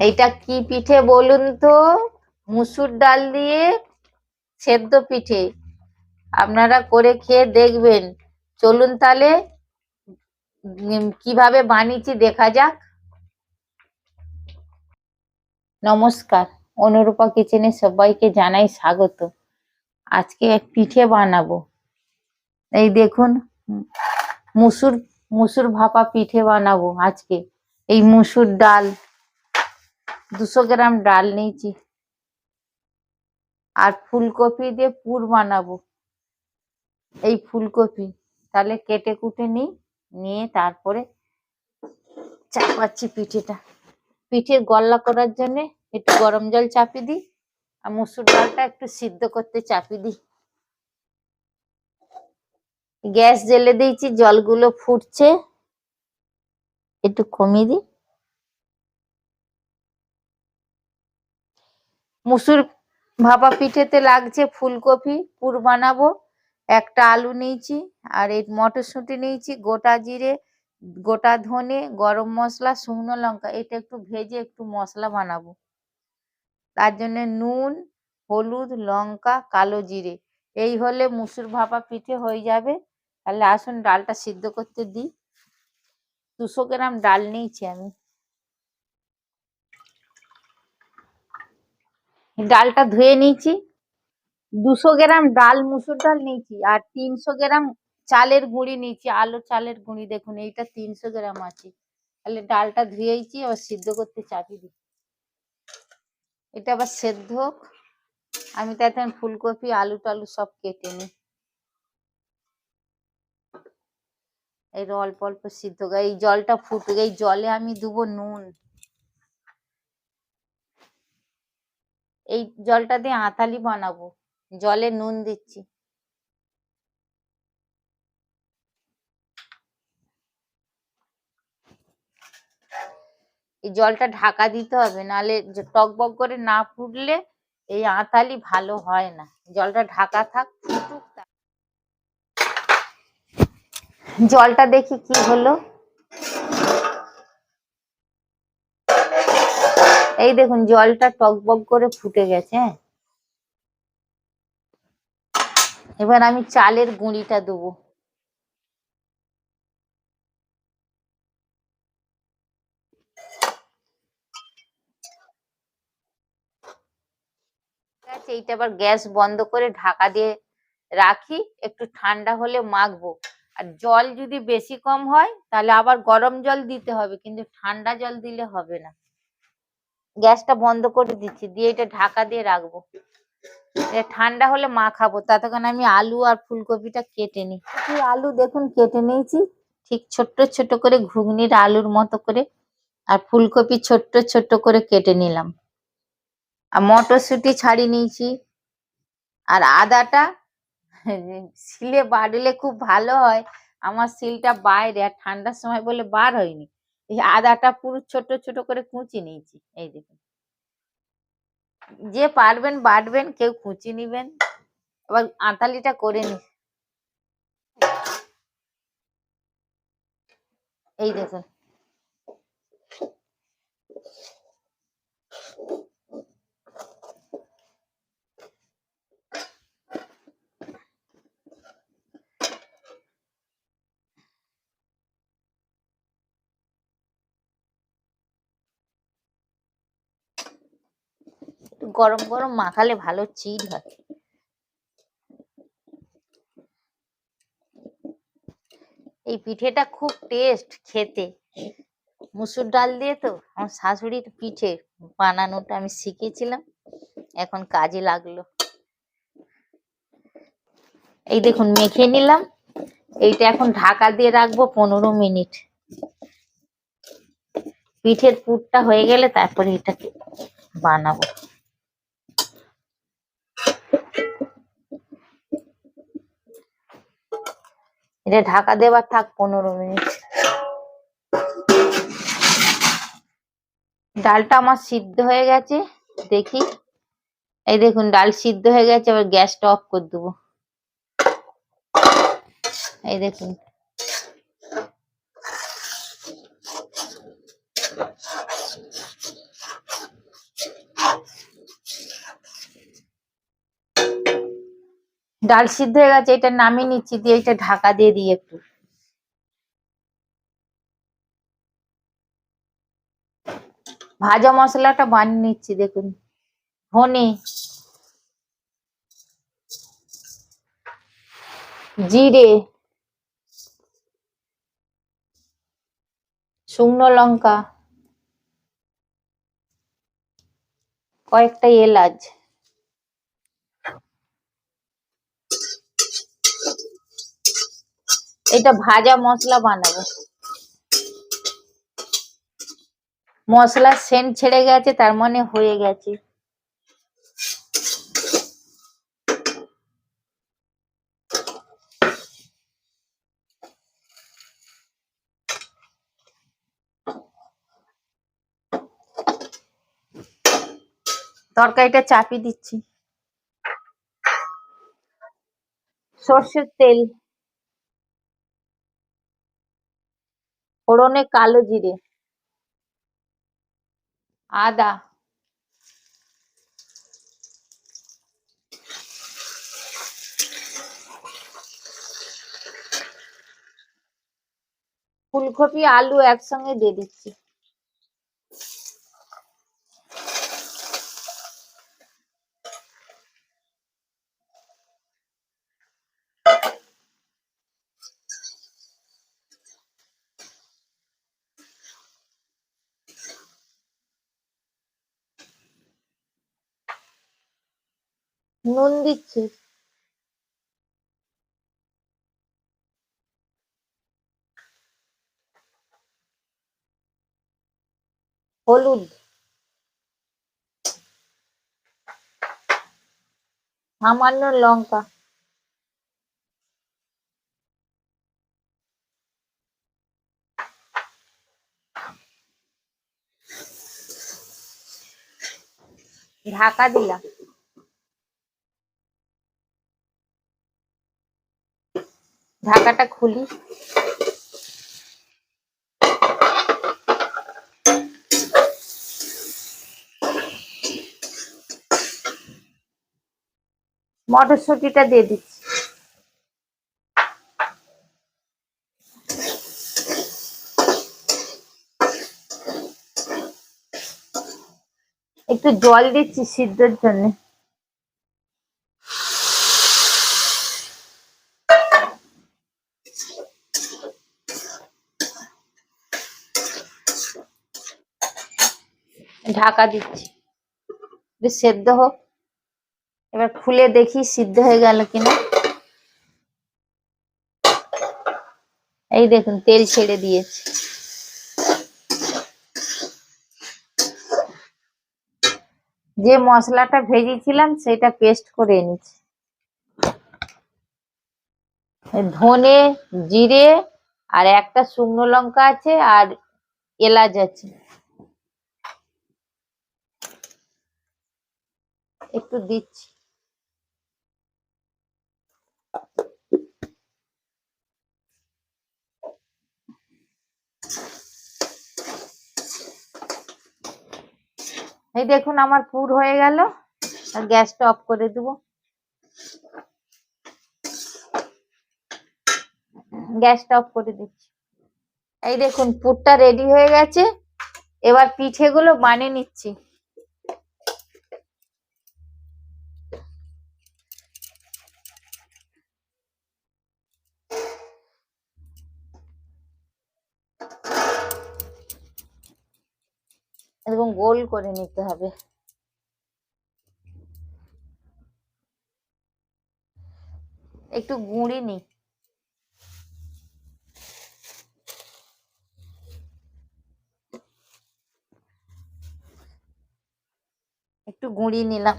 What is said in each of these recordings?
এইটা কি পিঠে বলুন তো? মুসুর ডাল দিয়ে সেদ্ধ পিঠে। আপনারা করে খেয়ে দেখবেন। চলুন তাহলে কিভাবে বানিয়েছি দেখা যাক। নমস্কার, অনুরূপা কিচেনে সবাইকে জানাই স্বাগত। আজকে এক পিঠে বানাবো। এই দেখুন, মুসুর মুসুর ভাপা পিঠে বানাবো আজকে। এই মুসুর ডাল 200 গ্রাম ডাল নিয়েছি, আর ফুলকপি দিয়ে পুর বানাবো। এই ফুলকপি তাহলে কেটে কুটে নিয়ে তারপরে চাপাচ্ছি পিঠেটা। পিঠের গল্লা করার জন্য একটু গরম জল চাপিয়ে দিই, আর মুসুর ডালটা একটু সিদ্ধ করতে চাপিয়ে দিই। গ্যাস জ্বেলে দিয়েছি, জলগুলো ফুটছে, একটু কমিয়ে দিই। মুসুর ভাপা পিঠেতে লাগছে ফুলকপি, পুর বানাবো। একটা আলু নিয়েছি, আর এই মটরশুঁটি নিয়েছি, গোটা জিরে, গোটা ধনে, গরম মশলা, শুকনো লঙ্কা। এটা একটু ভেজে একটু মশলা বানাবো। তার জন্য নুন, হলুদ, লঙ্কা, কালো জিরে। এই হলে মুসুর ভাপা পিঠে হয়ে যাবে। তাহলে আসুন ডালটা সিদ্ধ করতে দিই। 200 গ্রাম ডাল নিয়েছি আমি। ডালটা ধুয়ে নিয়েছি। 200 গ্রাম ডাল মুসুর ডাল নিয়েছি, আর 300 গ্রাম চালের গুঁড়ি নিয়েছি, আলো চালের গুঁড়ি। দেখুন এইটা 300 গ্রাম আছে। তাহলে ডালটা ধুয়েছি, আবার সিদ্ধ করতে চাপিয়ে দিই। এটা আবার সেদ্ধ হোক। আমি তো এখন ফুলকপি, আলু টালু সব কেটে নিই। এই অল্প অল্প সিদ্ধ হোক, এই জলটা ফুটুক। এই জলে আমি দেবো নুন। এই জলটা দিয়ে আঁতালি বানাবো, জলে নুন দিচ্ছি। এই জলটা ঢাকা দিতে হবে, নাহলে টকবক করে না ফুটলে এই আঁতালি ভালো হয় না। জলটা ঢাকা থাক, ফুটুক। জলটা দেখি কি হলো। এই দেখুন জলটা টকবক করে ফুটে গেছে। এবার আমি চালের গুঁড়িটা দেবো। এইটা আবার গ্যাস বন্ধ করে ঢাকা দিয়ে রাখি, একটু ঠান্ডা হলে মাখবো। আর জল যদি বেশি কম হয় তাহলে আবার গরম জল দিতে হবে, কিন্তু ঠান্ডা জল দিলে হবে না। গ্যাসটা বন্ধ করে দিচ্ছি, দিয়ে এটা ঢাকা দিয়ে রাখবো। ঠান্ডা হলে মাখাবো। ততক্ষণ আমি আলু আর ফুলকপিটা কেটে নিই। আলু দেখুন কেটে নিয়েছি, ঠিক ছোট্ট ছোট করে, ঘুগনির আলুর মতো করে। আর ফুলকপি ছোট্ট ছোট্ট করে কেটে নিলাম। আর মটরশুঁটি ছাড়িয়ে নিয়েছি। আর আদাটা শিলে বাড়লে খুব ভালো হয়। আমার শিলটা বাইরে, আর ঠান্ডার সময় বলে বার হয়নি। এই আদাটা পুরো ছোট ছোট করে কুচি নিয়েছি। এই দেখুন, যে পারবেন বাটবেন, কেউ কুচি নিবেন। আবার আঁতালিটা করে নি। এই দেখুন, গরম গরম মাখালে ভালো চিড় হয়। এই পিঠেটা খুব টেস্ট খেতে। মুসুর ডাল দিয়ে তো আমার শাশুড়ির পিঠে বানানোটা আমি শিখেছিলাম, এখন কাজে লাগলো। এই দেখুন মেখে নিলাম। এইটা এখন ঢাকা দিয়ে রাখবো 15 মিনিট। পিঠের পুরটা হয়ে গেলে তারপরে এটাকে বানাবো। এটা ঢাকা দেওয়ার থাক 15 মিনিট। ডালটা আমার সিদ্ধ হয়ে গেছে, দেখি। এই দেখুন ডাল সিদ্ধ হয়ে গেছে। এবার গ্যাসটা অফ করে দেবো। এই দেখুন, ডাল সিদ্ধ হয়ে গেছে, এটা নামিয়ে নিচ্ছি, দিয়ে এটা ঢাকা দিয়ে দিই একটু। ভাজা মশলাটা বানিয়ে নিচ্ছি, দেখুন। ধনে, জিরে, শুকনো লঙ্কা, কয়েকটা এলাচ, এটা ভাজা মশলা বানাবো। মশলার সেন্ট ছেড়ে গেছে, তার মানে হয়ে গেছে। তরকারিটা চাপিয়ে দিচ্ছি। সর্ষের তেল, ফোড়নে কালো জিরে, আদা, ফুলকপি, আলু একসঙ্গে দিয়ে দিচ্ছি। নুন দিচ্ছি। হলুদ, সামান্য লঙ্কা, ঢাকা দিলাম। ঢাকাটা খুলি। মটরশুঁটিটা দিয়ে দিচ্ছি। একটু জল দিচ্ছি সিদ্ধর জন্য। ঢাকা দিচ্ছি, একটু সেদ্ধ হোক। এবার খুলে দেখি সিদ্ধ হয়ে গেল কিনা। এই দেখুন, তেল ছেড়ে দিয়েছে। যে মশলাটা ভেজেছিলাম সেটা পেস্ট করে এনেছি। ধনে, জিরে, আর একটা শুকনো লঙ্কা আছে, আর এলাচ আছে। একটু দিচ্ছি। এই দেখুন, আমার পুর হয়ে গেল। আর গ্যাসটা অফ করে দেবো। গ্যাসটা অফ করে দিচ্ছি। এই দেখুন, পুরটা রেডি হয়ে গেছে। এবার পিঠেগুলো বানিয়ে নিচ্ছি। এরকম গোল করে নিতে হবে। একটু গুঁড়ি নি। একটু গুঁড়ি নিলাম।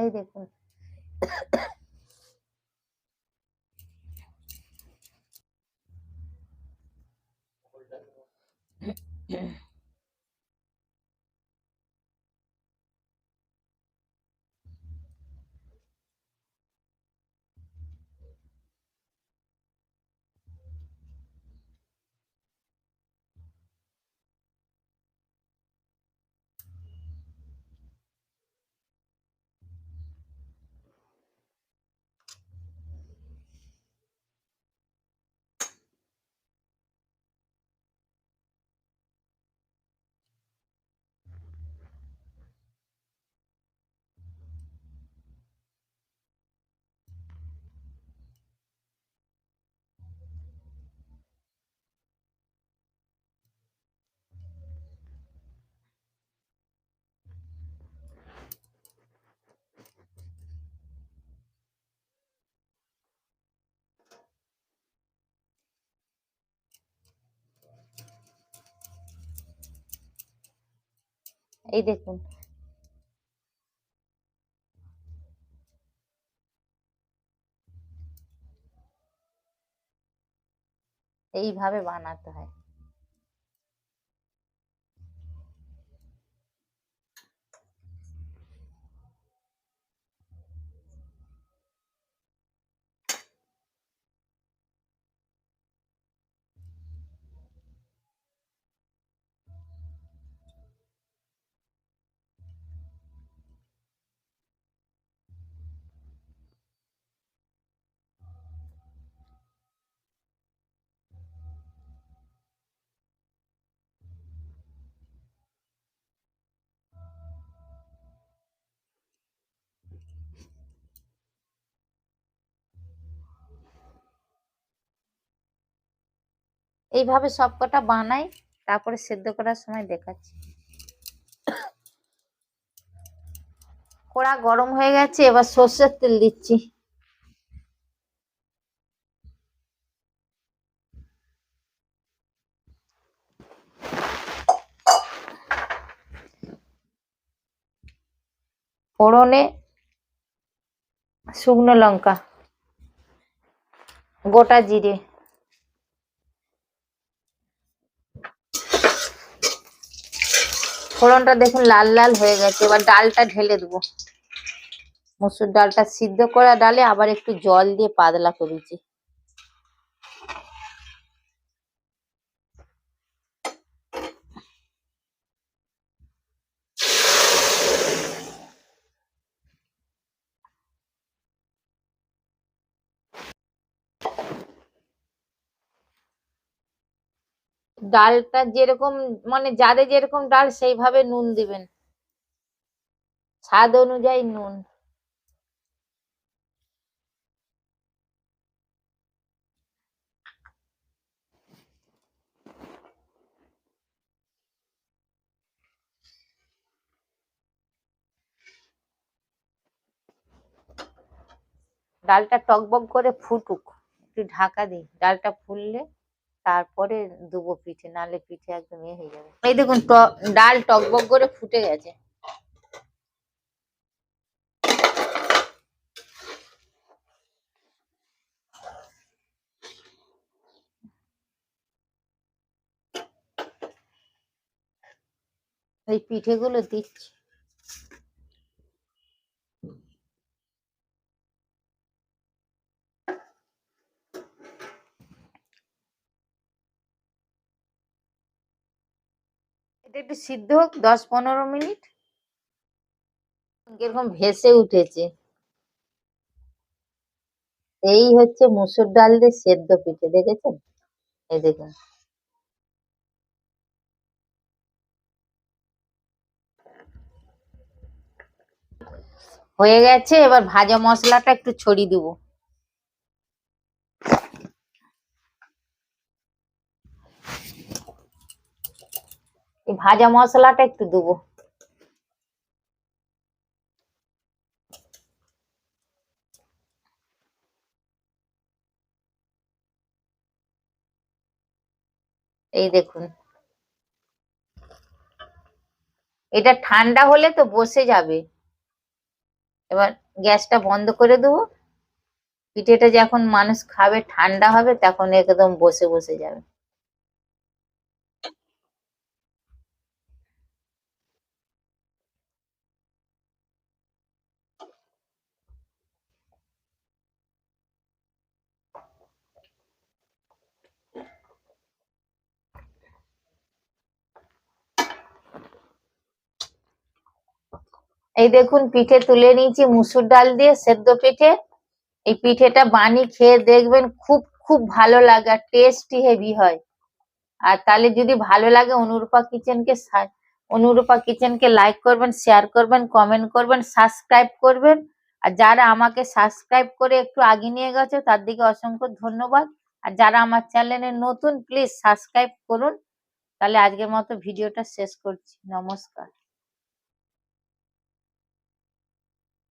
এই দেখুন এই দেখুন এইভাবে বানাতে হয়। এইভাবে সবকটা বানাই, তারপরে সেদ্ধ করার সময় দেখাচ্ছি। কড়া গরম হয়ে গেছে, এবার সর্ষের তেল দিচ্ছি। ফোড়নে শুকনো লঙ্কা, গোটা জিরে, ফোড়নটা দেখুন লাল লাল হয়ে গেছে। এবার ডালটা ঢেলে দেবো। মসুর ডালটা সিদ্ধ করা ডালে আবার একটু জল দিয়ে পাতলা করেছি। ডালটা যেরকম মানে যাদের যেরকম ডাল সেইভাবে নুন দিবেন, স্বাদ অনুযায়ী নুন। ডালটা টকবক করে ফুটুক, একটু ঢাকা দিই। ডালটা ফুললে তারপরে দেবো পিঠে, নালে পিঠে একদম হয়ে যাবে। এই দেখুন ডাল টকবক করে ফুটে গেছে। এই পিঠেগুলো দিচ্ছি। এটা একটু সিদ্ধ হোক 10-15 মিনিট। এরকম ভেসে উঠেছে। এই হচ্ছে মসুর ডাল দিয়ে সেদ্ধ পিঠে, দেখেছেন? এই দেখুন। হয়ে গেছে, এবার ভাজা মশলাটা একটু ছড়িয়ে দেবো। এই ভাজা মশলাটা একটু দেবো। এই দেখুন, এটা ঠান্ডা হলে তো বসে যাবে। এবার গ্যাসটা বন্ধ করে দেবো। পিঠেটা যখন মানুষ খাবে ঠান্ডা হবে তখন একদম বসে বসে যাবে। এই দেখুন পিঠে তুলে নিয়েছি মুসুর ডাল দিয়ে সেদ্ধ পিঠে। এই পিঠেটা বানিয়ে খেয়ে দেখবেন, খুব খুব ভালো লাগে আর টেস্টি হেভি হয়। আর তাহলে যদি ভালো লাগে অনুরূপা কিচেনকে লাইক করবেন, শেয়ার করবেন, কমেন্ট করবেন, সাবস্ক্রাইব করবেন। আর যারা আমাকে সাবস্ক্রাইব করে একটু আগে নিয়ে গেছে তার দিকে অসংখ্য ধন্যবাদ। আর যারা আমার চ্যানেলে নতুন প্লিজ সাবস্ক্রাইব করুন। তাহলে আজকের মতো ভিডিওটা শেষ করছি। নমস্কার।